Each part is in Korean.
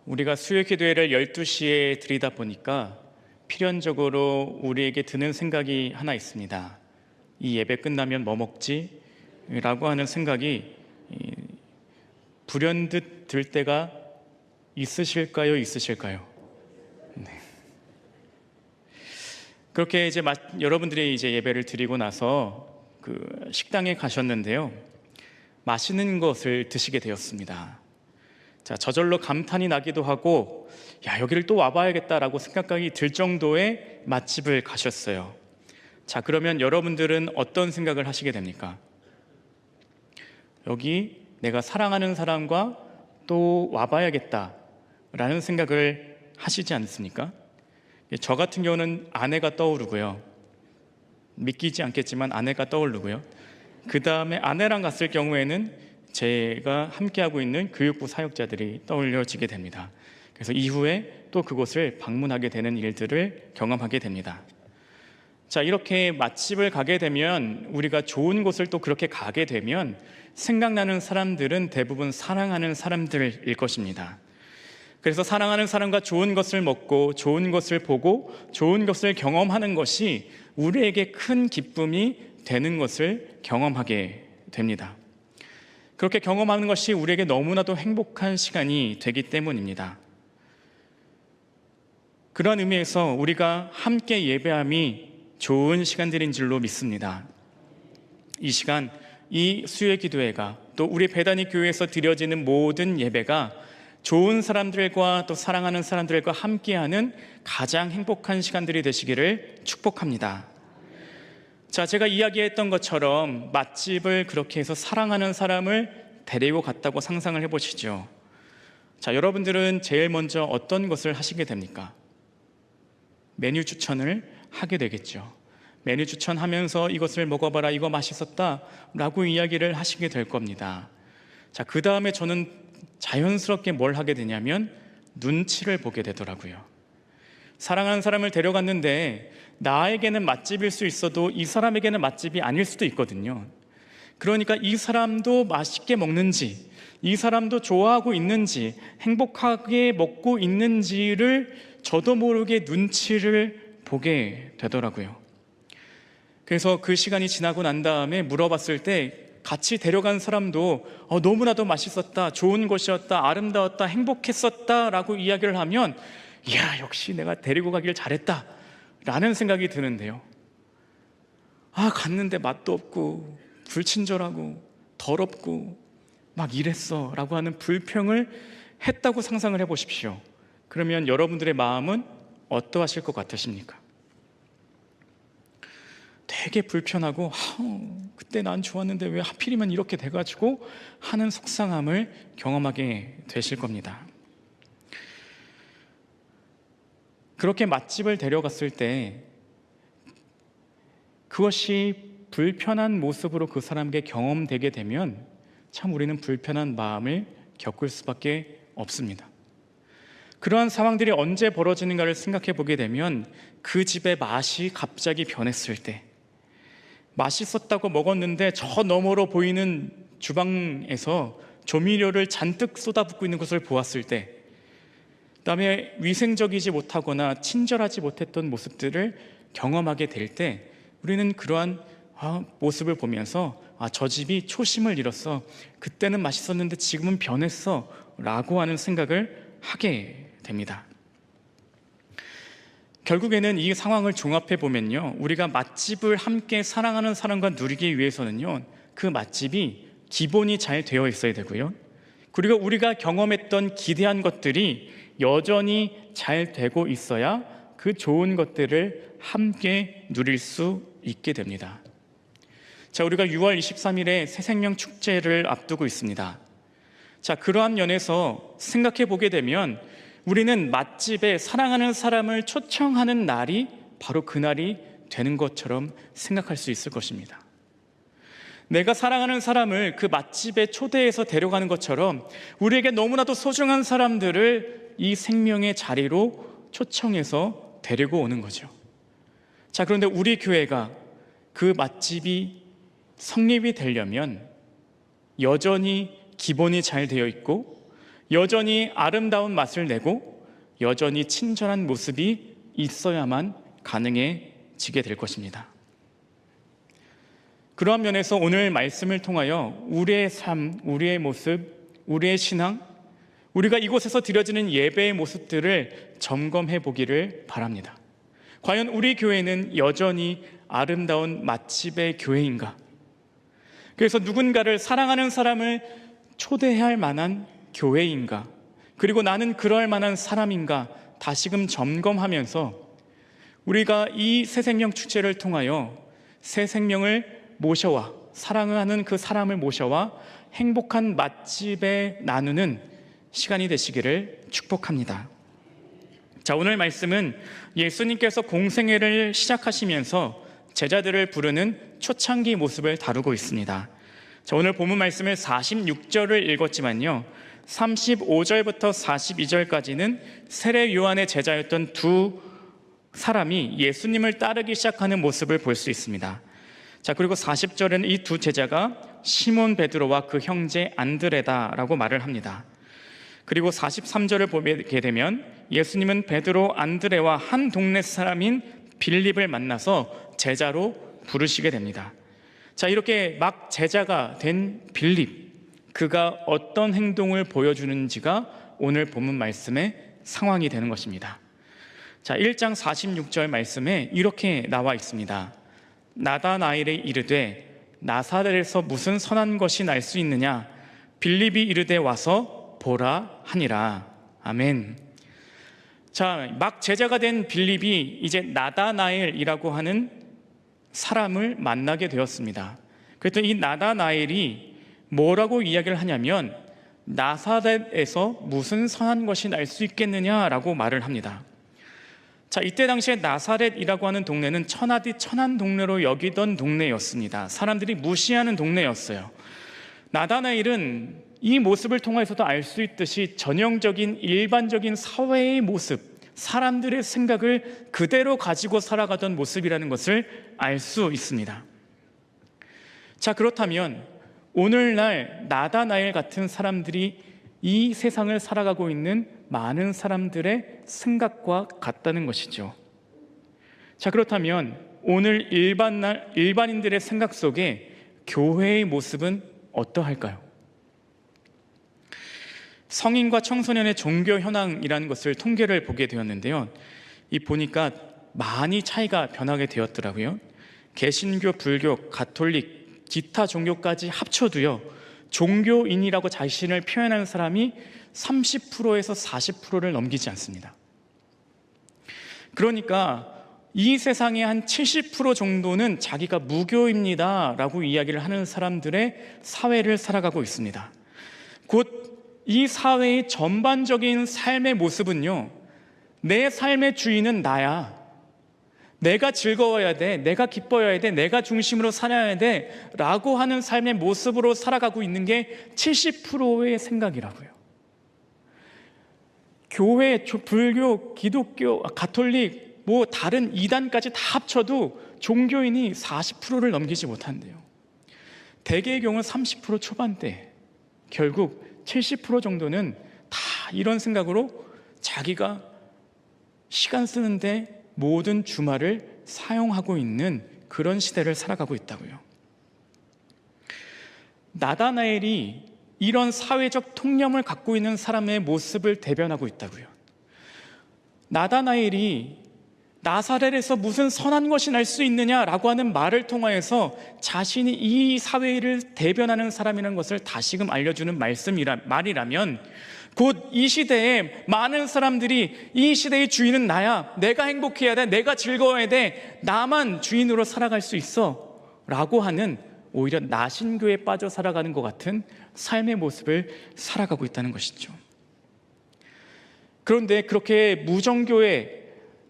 우리가 수요 기도회를 12시에 드리다 보니까 필연적으로 우리에게 드는 생각이 하나 있습니다. 이 예배 끝나면 뭐 먹지? 라고 하는 생각이 불현듯 들 때가 있으실까요? 네. 그렇게 이제 여러분들이 이제 예배를 드리고 나서 그 식당에 가셨는데요. 맛있는 것을 드시게 되었습니다. 자, 저절로 감탄이 나기도 하고, 여기를 또 와봐야겠다라고 생각이 들 정도의 맛집을 가셨어요. 자, 그러면 여러분들은 어떤 생각을 하시게 됩니까? 여기 내가 사랑하는 사람과 또 와봐야겠다라는 생각을 하시지 않습니까? 저 같은 경우는 아내가 떠오르고요. 믿기지 않겠지만 아내가 떠오르고요. 그 다음에 아내랑 갔을 경우에는 제가 함께하고 있는 교육부 사역자들이 떠올려지게 됩니다. 그래서 이후에 또 그곳을 방문하게 되는 일들을 경험하게 됩니다. 자, 이렇게 맛집을 가게 되면, 우리가 좋은 곳을 또 그렇게 가게 되면 생각나는 사람들은 대부분 사랑하는 사람들일 것입니다. 그래서 사랑하는 사람과 좋은 것을 먹고 좋은 것을 보고 좋은 것을 경험하는 것이 우리에게 큰 기쁨이 되는 것을 경험하게 됩니다. 그렇게 경험하는 것이 우리에게 너무나도 행복한 시간이 되기 때문입니다. 그런 의미에서 우리가 함께 예배함이 좋은 시간들인 줄로 믿습니다. 이 시간, 이 수요 기도회가, 또 우리 배단위 교회에서 드려지는 모든 예배가 좋은 사람들과 또 사랑하는 사람들과 함께하는 가장 행복한 시간들이 되시기를 축복합니다. 자, 제가 이야기했던 것처럼 맛집을 그렇게 해서 사랑하는 사람을 데리고 갔다고 상상을 해보시죠. 자, 여러분들은 제일 먼저 어떤 것을 하시게 됩니까? 메뉴 추천을 하게 되겠죠. 메뉴 추천하면서 이것을 먹어봐라, 이거 맛있었다 라고 이야기를 하시게 될 겁니다. 자, 그 다음에 저는 자연스럽게 뭘 하게 되냐면 눈치를 보게 되더라고요. 사랑하는 사람을 데려갔는데 나에게는 맛집일 수 있어도 이 사람에게는 맛집이 아닐 수도 있거든요. 그러니까 이 사람도 맛있게 먹는지, 이 사람도 좋아하고 있는지, 행복하게 먹고 있는지를 저도 모르게 눈치를 보게 되더라고요. 그래서 그 시간이 지나고 난 다음에 물어봤을 때 같이 데려간 사람도 너무나도 맛있었다, 좋은 곳이었다, 아름다웠다, 행복했었다 라고 이야기를 하면, 역시 내가 데리고 가길 잘했다 라는 생각이 드는데요. 갔는데 맛도 없고 불친절하고 더럽고 막 이랬어 라고 하는 불평을 했다고 상상을 해보십시오. 그러면 여러분들의 마음은 어떠하실 것 같으십니까? 되게 불편하고 그때 난 좋았는데 왜 하필이면 이렇게 돼가지고 하는 속상함을 경험하게 되실 겁니다. 그렇게 맛집을 데려갔을 때 그것이 불편한 모습으로 그 사람에게 경험되게 되면 참 우리는 불편한 마음을 겪을 수밖에 없습니다. 그러한 상황들이 언제 벌어지는가를 생각해 보게 되면 그 집의 맛이 갑자기 변했을 때, 맛있었다고 먹었는데 저 너머로 보이는 주방에서 조미료를 잔뜩 쏟아붓고 있는 것을 보았을 때, 그다음에 위생적이지 못하거나 친절하지 못했던 모습들을 경험하게 될 때, 우리는 그러한 모습을 보면서 저 집이 초심을 잃었어, 그때는 맛있었는데 지금은 변했어 라고 하는 생각을 하게 됩니다. 결국에는 이 상황을 종합해 보면요, 우리가 맛집을 함께 사랑하는 사람과 누리기 위해서는요, 그 맛집이 기본이 잘 되어 있어야 되고요, 그리고 우리가 경험했던 기대한 것들이 여전히 잘 되고 있어야 그 좋은 것들을 함께 누릴 수 있게 됩니다. 자, 우리가 6월 23일에 새생명 축제를 앞두고 있습니다. 자, 그러한 면에서 생각해 보게 되면 우리는 맛집에 사랑하는 사람을 초청하는 날이 바로 그날이 되는 것처럼 생각할 수 있을 것입니다. 내가 사랑하는 사람을 그 맛집에 초대해서 데려가는 것처럼 우리에게 너무나도 소중한 사람들을 이 생명의 자리로 초청해서 데리고 오는 거죠. 자, 그런데 우리 교회가 그 맛집이 성립이 되려면 여전히 기본이 잘 되어 있고 여전히 아름다운 맛을 내고 여전히 친절한 모습이 있어야만 가능해지게 될 것입니다. 그러한 면에서 오늘 말씀을 통하여 우리의 삶, 우리의 모습, 우리의 신앙, 우리가 이곳에서 드려지는 예배의 모습들을 점검해 보기를 바랍니다. 과연 우리 교회는 여전히 아름다운 맛집의 교회인가? 그래서 누군가를 사랑하는 사람을 초대해야 할 만한 교회인가? 그리고 나는 그럴 만한 사람인가? 다시금 점검하면서 우리가 이 새생명 축제를 통하여 새 생명을 모셔와 사랑하는 그 사람을 모셔와 행복한 맛집에 나누는 시간이 되시기를 축복합니다. 자, 오늘 말씀은 예수님께서 공생애를 시작하시면서 제자들을 부르는 초창기 모습을 다루고 있습니다. 자, 오늘 본문 말씀을 46절을 읽었지만요, 35절부터 42절까지는 세례 요한의 제자였던 두 사람이 예수님을 따르기 시작하는 모습을 볼 수 있습니다. 자, 그리고 40절에는 이 두 제자가 시몬 베드로와 그 형제 안드레다라고 말을 합니다. 그리고 43절을 보게 되면 예수님은 베드로, 안드레와 한 동네 사람인 빌립을 만나서 제자로 부르시게 됩니다. 자, 이렇게 막 제자가 된 빌립, 그가 어떤 행동을 보여주는지가 오늘 본문 말씀의 상황이 되는 것입니다. 자, 1장 46절 말씀에 이렇게 나와 있습니다. 나다나엘이 이르되 나사렛에서 무슨 선한 것이 날 수 있느냐? 빌립이 이르되 와서 보라 하니라. 아멘. 자, 막 제자가 된 빌립이 이제 나다나엘이라고 하는 사람을 만나게 되었습니다. 그랬더니 이 나다나엘이 뭐라고 이야기를 하냐면 나사렛에서 무슨 선한 것이 날 수 있겠느냐라고 말을 합니다. 자, 이때 당시에 나사렛이라고 하는 동네는 천하디 천한 동네로 여기던 동네였습니다. 사람들이 무시하는 동네였어요. 나다나엘은 이 모습을 통해서도 알 수 있듯이 전형적인 일반적인 사회의 모습, 사람들의 생각을 그대로 가지고 살아가던 모습이라는 것을 알 수 있습니다. 자, 그렇다면 오늘날 나다나엘 같은 사람들이 이 세상을 살아가고 있는 많은 사람들의 생각과 같다는 것이죠. 자, 그렇다면 오늘 일반인들의 생각 속에 교회의 모습은 어떠할까요? 성인과 청소년의 종교 현황이라는 것을 통계를 보게 되었는데요, 이 보니까 많이 차이가 변하게 되었더라고요. 개신교, 불교, 가톨릭, 기타 종교까지 합쳐도요, 종교인이라고 자신을 표현하는 사람이 30%에서 40%를 넘기지 않습니다. 그러니까 이 세상의 한 70% 정도는 자기가 무교입니다 라고 이야기를 하는 사람들의 사회를 살아가고 있습니다. 곧 이 사회의 전반적인 삶의 모습은요, 내 삶의 주인은 나야, 내가 즐거워야 돼, 내가 기뻐해야 돼, 내가 중심으로 살아야 돼 라고 하는 삶의 모습으로 살아가고 있는 게 70%의 생각이라고요. 교회, 불교, 기독교, 가톨릭, 뭐 다른 이단까지 다 합쳐도 종교인이 40%를 넘기지 못한대요. 대개의 경우 30% 초반대, 결국 70% 정도는 다 이런 생각으로 자기가 시간 쓰는데 모든 주말을 사용하고 있는 그런 시대를 살아가고 있다고요. 나다나엘이 이런 사회적 통념을 갖고 있는 사람의 모습을 대변하고 있다고요. 나다나엘이 나사렛에서 무슨 선한 것이 날 수 있느냐라고 하는 말을 통하여서 자신이 이 사회를 대변하는 사람이라는 것을 다시금 알려주는 말이라면, 곧 이 시대에 많은 사람들이 이 시대의 주인은 나야, 내가 행복해야 돼, 내가 즐거워야 돼, 나만 주인으로 살아갈 수 있어 라고 하는, 오히려 나신교에 빠져 살아가는 것 같은 삶의 모습을 살아가고 있다는 것이죠. 그런데 그렇게 무정교에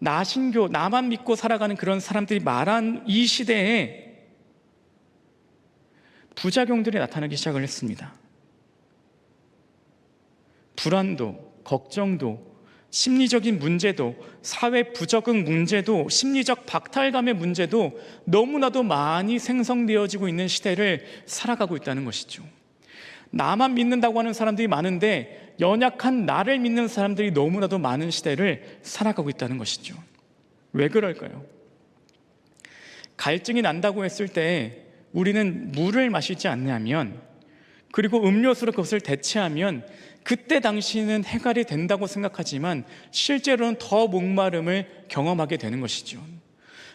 나신교, 나만 믿고 살아가는 그런 사람들이 말한 이 시대에 부작용들이 나타나기 시작을 했습니다. 불안도, 걱정도, 심리적인 문제도, 사회 부적응 문제도, 심리적 박탈감의 문제도 너무나도 많이 생성되어지고 있는 시대를 살아가고 있다는 것이죠. 나만 믿는다고 하는 사람들이 많은데 연약한 나를 믿는 사람들이 너무나도 많은 시대를 살아가고 있다는 것이죠. 왜 그럴까요? 갈증이 난다고 했을 때 우리는 물을 마시지 않냐면, 그리고 음료수로 그것을 대체하면 그때 당시는 해결이 된다고 생각하지만 실제로는 더 목마름을 경험하게 되는 것이죠.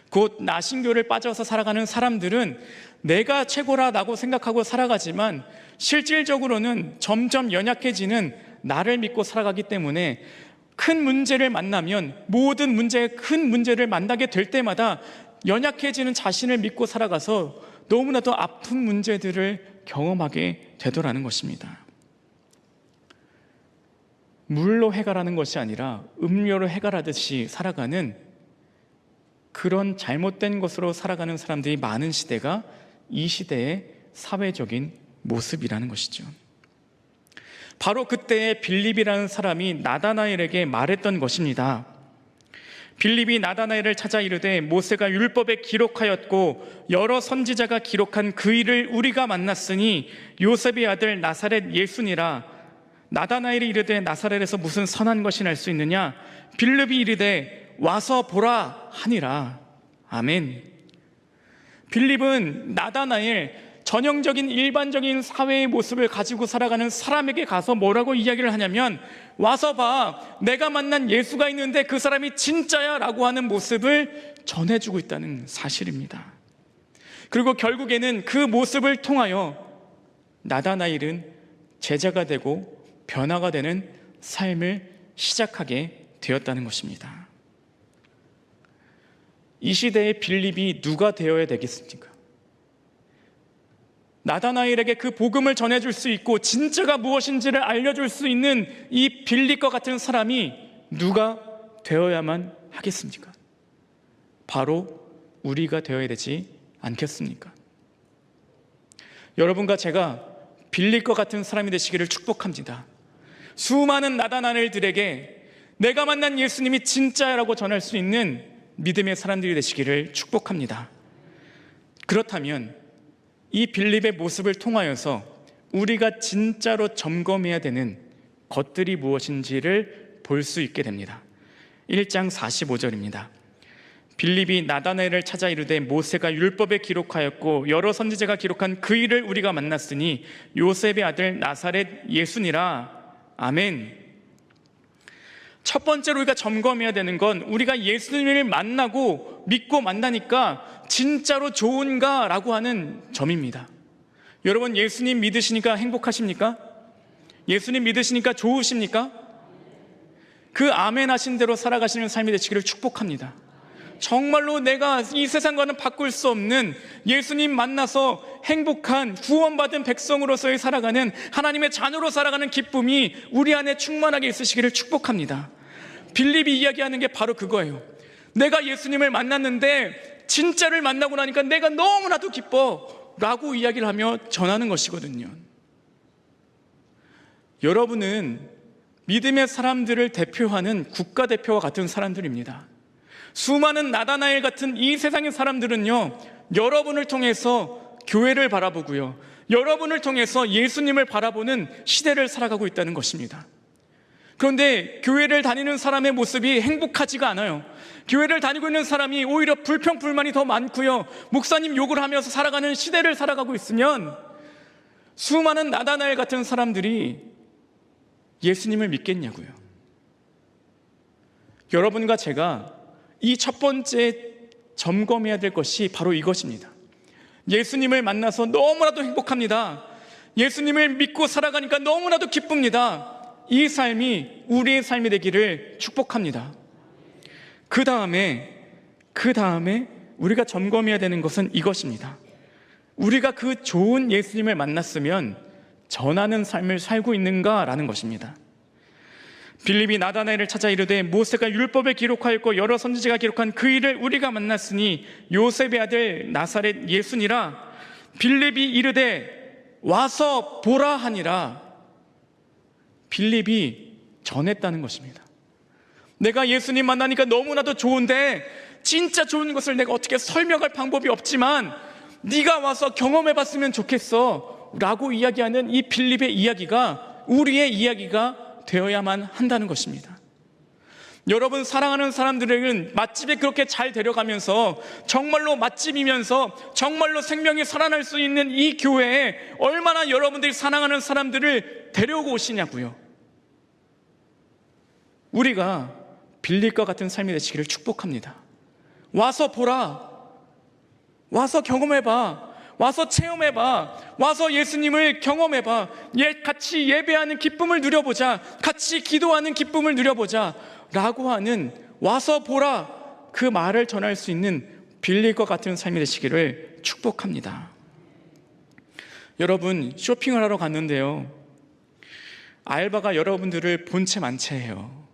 곧 나신교를 빠져서 살아가는 사람들은 내가 최고라고 생각하고 살아가지만 실질적으로는 점점 연약해지는 나를 믿고 살아가기 때문에 큰 문제를 만나면, 모든 문제에 큰 문제를 만나게 될 때마다 연약해지는 자신을 믿고 살아가서 너무나도 아픈 문제들을 경험하게 되더라는 것입니다. 물로 해결하는 것이 아니라 음료로 해결하듯이 살아가는 그런 잘못된 것으로 살아가는 사람들이 많은 시대가 이 시대의 사회적인 모습이라는 것이죠. 바로 그때 빌립이라는 사람이 나다나엘에게 말했던 것입니다. 빌립이 나다나엘을 찾아 이르되 모세가 율법에 기록하였고 여러 선지자가 기록한 그 일을 우리가 만났으니 요셉의 아들 나사렛 예수니라. 나다나엘이 이르되 나사렛에서 무슨 선한 것이 날 수 있느냐? 빌립이 이르되 와서 보라 하니라. 아멘. 빌립은 나다나엘, 전형적인 일반적인 사회의 모습을 가지고 살아가는 사람에게 가서 뭐라고 이야기를 하냐면, 와서 봐, 내가 만난 예수가 있는데 그 사람이 진짜야 라고 하는 모습을 전해주고 있다는 사실입니다. 그리고 결국에는 그 모습을 통하여 나다나엘은 제자가 되고 변화가 되는 삶을 시작하게 되었다는 것입니다. 이 시대의 빌립이 누가 되어야 되겠습니까? 나다나엘에게 그 복음을 전해줄 수 있고 진짜가 무엇인지를 알려줄 수 있는 이 빌립과 같은 사람이 누가 되어야만 하겠습니까? 바로 우리가 되어야 되지 않겠습니까? 여러분과 제가 빌립과 같은 사람이 되시기를 축복합니다. 수많은 나다나엘들에게 내가 만난 예수님이 진짜라고 전할 수 있는 믿음의 사람들이 되시기를 축복합니다. 그렇다면 이 빌립의 모습을 통하여서 우리가 진짜로 점검해야 되는 것들이 무엇인지를 볼 수 있게 됩니다. 1장 45절입니다. 빌립이 나다나엘을 찾아 이르되 모세가 율법에 기록하였고 여러 선지자가 기록한 그 일을 우리가 만났으니 요셉의 아들 나사렛 예수니라. 아멘. 첫 번째로 우리가 점검해야 되는 건 우리가 예수님을 만나고 믿고 만나니까 진짜로 좋은가 라고 하는 점입니다. 여러분, 예수님 믿으시니까 행복하십니까? 예수님 믿으시니까 좋으십니까? 그 아멘 하신 대로 살아가시는 삶이 되시기를 축복합니다. 정말로 내가 이 세상과는 바꿀 수 없는 예수님 만나서 행복한 구원받은 백성으로서의 살아가는 하나님의 자녀로 살아가는 기쁨이 우리 안에 충만하게 있으시기를 축복합니다. 빌립이 이야기하는 게 바로 그거예요. 내가 예수님을 만났는데 진짜를 만나고 나니까 내가 너무나도 기뻐 라고 이야기를 하며 전하는 것이거든요. 여러분은 믿음의 사람들을 대표하는 국가대표와 같은 사람들입니다. 수많은 나다나엘 같은 이 세상의 사람들은요, 여러분을 통해서 교회를 바라보고요, 여러분을 통해서 예수님을 바라보는 시대를 살아가고 있다는 것입니다. 그런데 교회를 다니는 사람의 모습이 행복하지가 않아요. 교회를 다니고 있는 사람이 오히려 불평불만이 더 많고요, 목사님 욕을 하면서 살아가는 시대를 살아가고 있으면 수많은 나다나엘 같은 사람들이 예수님을 믿겠냐고요. 여러분과 제가 이 첫 번째 점검해야 될 것이 바로 이것입니다. 예수님을 만나서 너무나도 행복합니다. 예수님을 믿고 살아가니까 너무나도 기쁩니다. 이 삶이 우리의 삶이 되기를 축복합니다. 그 다음에 우리가 점검해야 되는 것은 이것입니다. 우리가 그 좋은 예수님을 만났으면 전하는 삶을 살고 있는가라는 것입니다. 빌립이 나다나엘을 찾아 이르되 모세가 율법에 기록하였고 여러 선지자가 기록한 그 일을 우리가 만났으니 요셉의 아들 나사렛 예수니라. 빌립이 이르되 와서 보라 하니라. 빌립이 전했다는 것입니다. 내가 예수님 만나니까 너무나도 좋은데 진짜 좋은 것을 내가 어떻게 설명할 방법이 없지만 네가 와서 경험해 봤으면 좋겠어 라고 이야기하는 이 빌립의 이야기가 우리의 이야기가 되어야만 한다는 것입니다. 여러분, 사랑하는 사람들에게는 맛집에 그렇게 잘 데려가면서 정말로 맛집이면서 정말로 생명이 살아날 수 있는 이 교회에 얼마나 여러분들이 사랑하는 사람들을 데려오고 오시냐고요. 우리가 빌립과 같은 삶이 되시기를 축복합니다. 와서 보라, 와서 경험해봐, 와서 체험해봐, 와서 예수님을 경험해봐, 같이 예배하는 기쁨을 누려보자, 같이 기도하는 기쁨을 누려보자 라고 하는 와서 보라, 그 말을 전할 수 있는 빌립과 같은 삶이 되시기를 축복합니다. 여러분, 쇼핑을 하러 갔는데요, 알바가 여러분들을 본체 만체해요.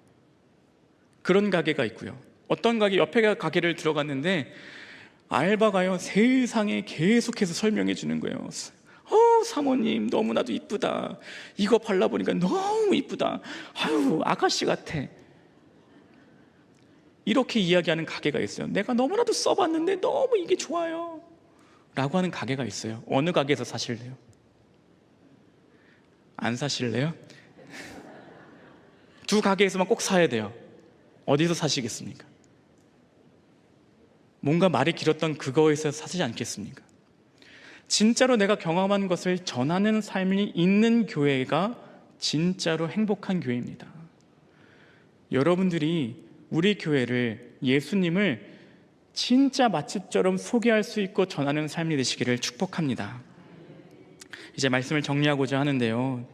그런 가게가 있고요, 어떤 가게, 옆에 가게를 들어갔는데 알바가요, 세상에 계속해서 설명해 주는 거예요. 사모님 너무나도 이쁘다, 이거 발라보니까 너무 이쁘다, 아유 아가씨 같아, 이렇게 이야기하는 가게가 있어요. 내가 너무나도 써봤는데 너무 이게 좋아요 라고 하는 가게가 있어요. 어느 가게에서 사실래요? 안 사실래요? 두 가게에서만 꼭 사야 돼요. 어디서 사시겠습니까? 뭔가 말이 길었던 그거에서 사시지 않겠습니까? 진짜로 내가 경험한 것을 전하는 삶이 있는 교회가 진짜로 행복한 교회입니다. 여러분들이 우리 교회를, 예수님을 진짜 맛집처럼 소개할 수 있고 전하는 삶이 되시기를 축복합니다. 이제 말씀을 정리하고자 하는데요,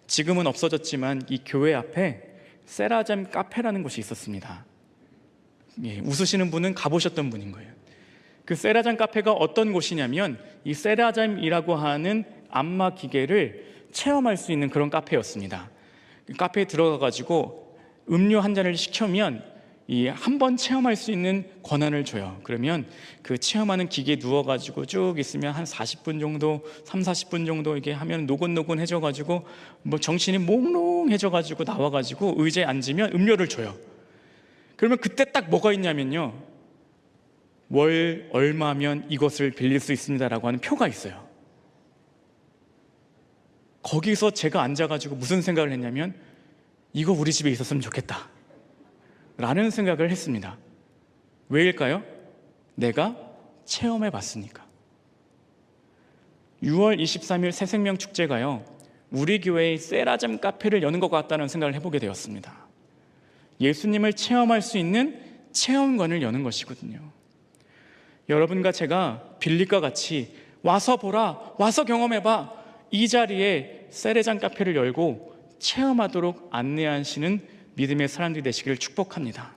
지금은 없어졌지만 이 교회 앞에 세라잠 카페라는 곳이 있었습니다. 웃으시는 분은 가보셨던 분인 거예요. 그 세라잠 카페가 어떤 곳이냐면 이 세라잠이라고 하는 안마 기계를 체험할 수 있는 그런 카페였습니다. 그 카페에 들어가가지고 음료 한 잔을 시키면 이 한 번 체험할 수 있는 권한을 줘요. 그러면 그 체험하는 기계에 누워가지고 쭉 있으면 한 40분 정도, 40분 정도 이게 하면 노곤노곤해져가지고 뭐 정신이 몽롱해져가지고 나와가지고 의자에 앉으면 음료를 줘요. 그러면 그때 딱 뭐가 있냐면요, 월 얼마면 이것을 빌릴 수 있습니다라고 하는 표가 있어요. 거기서 제가 앉아가지고 무슨 생각을 했냐면, 이거 우리 집에 있었으면 좋겠다 라는 생각을 했습니다. 왜일까요? 내가 체험해 봤으니까. 6월 23일 새생명축제가요, 우리 교회의 세라잠 카페를 여는 것 같다는 생각을 해보게 되었습니다. 예수님을 체험할 수 있는 체험관을 여는 것이거든요. 여러분과 제가 빌립과 같이 와서 보라, 와서 경험해봐, 이 자리에 세라잠 카페를 열고 체험하도록 안내하시는 믿음의 사람들이 되시기를 축복합니다.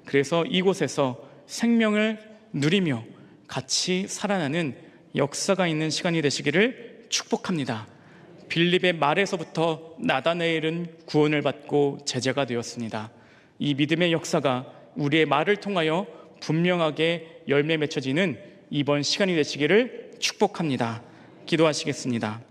그래서 이곳에서 생명을 누리며 같이 살아나는 역사가 있는 시간이 되시기를 축복합니다. 빌립의 말에서부터 나다나엘은 구원을 받고 제자가 되었습니다. 이 믿음의 역사가 우리의 말을 통하여 분명하게 열매 맺혀지는 이번 시간이 되시기를 축복합니다. 기도하시겠습니다.